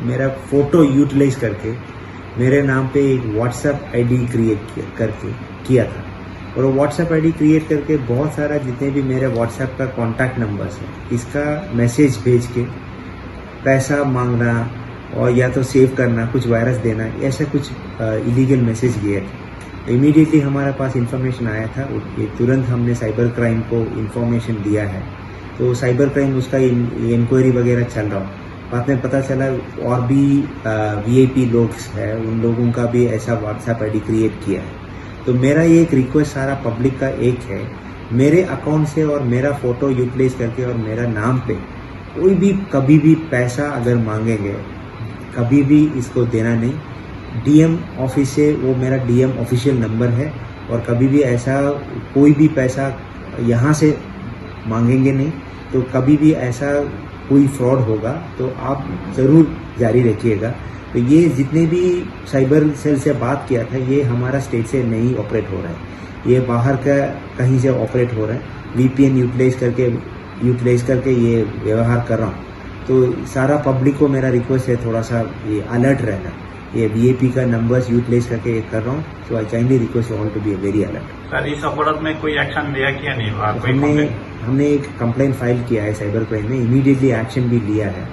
मेरा photo utilise करके मेरे नाम पे एक व्हाट्सएप आईडी क्रिएट किया था। और वो व्हाट्सएप आईडी क्रिएट करके बहुत सारा जितने भी मेरे व्हाट्सएप का कॉन्टैक्ट नंबर्स है, इसका मैसेज भेज के पैसा मांगना और या तो सेव करना, कुछ वायरस देना, ऐसा कुछ इलीगल मैसेज गया था। इमीडिएटली हमारे पास इंफॉर्मेशन आया था, तुरंत हमने साइबर क्राइम को इंफॉर्मेशन दिया है। तो साइबर क्राइम उसका इंक्वायरी वगैरह चल रहा हो। बाद में पता चला और भी वीआईपी लोग हैं, उन लोगों का भी ऐसा व्हाट्सएप आईडी क्रिएट किया है। तो मेरा ये एक रिक्वेस्ट सारा पब्लिक का एक है, मेरे अकाउंट से और मेरा फ़ोटो यूटिलाइज करके और मेरा नाम पे कोई भी कभी भी पैसा अगर मांगेंगे, कभी भी इसको देना नहीं। डीएम ऑफिस से, वो मेरा डीएम ऑफिशियल नंबर है, और कभी भी ऐसा कोई भी पैसा यहाँ से मांगेंगे नहीं। तो कभी भी ऐसा कोई फ्रॉड होगा तो आप ज़रूर जारी रखिएगा। तो ये जितने भी साइबर सेल से बात किया था, ये हमारा स्टेट से नहीं ऑपरेट हो रहा है, ये बाहर का कहीं से ऑपरेट हो रहा है। वीपीएन यूटिलाइज करके ये व्यवहार कर रहा हूँ। तो सारा पब्लिक को मेरा रिक्वेस्ट है, थोड़ा सा ये अलर्ट रहना। ये वीआईपी का नंबर्स यूटिलाइज करके ये कर रहा हूँ। So I kindly request all to be very alert. Sir, इस अपराध में कोई एक्शन लिया क्या नहीं? हमने एक कंप्लेंट फाइल किया है साइबर क्राइम में, इमीडिएटली एक्शन भी लिया है।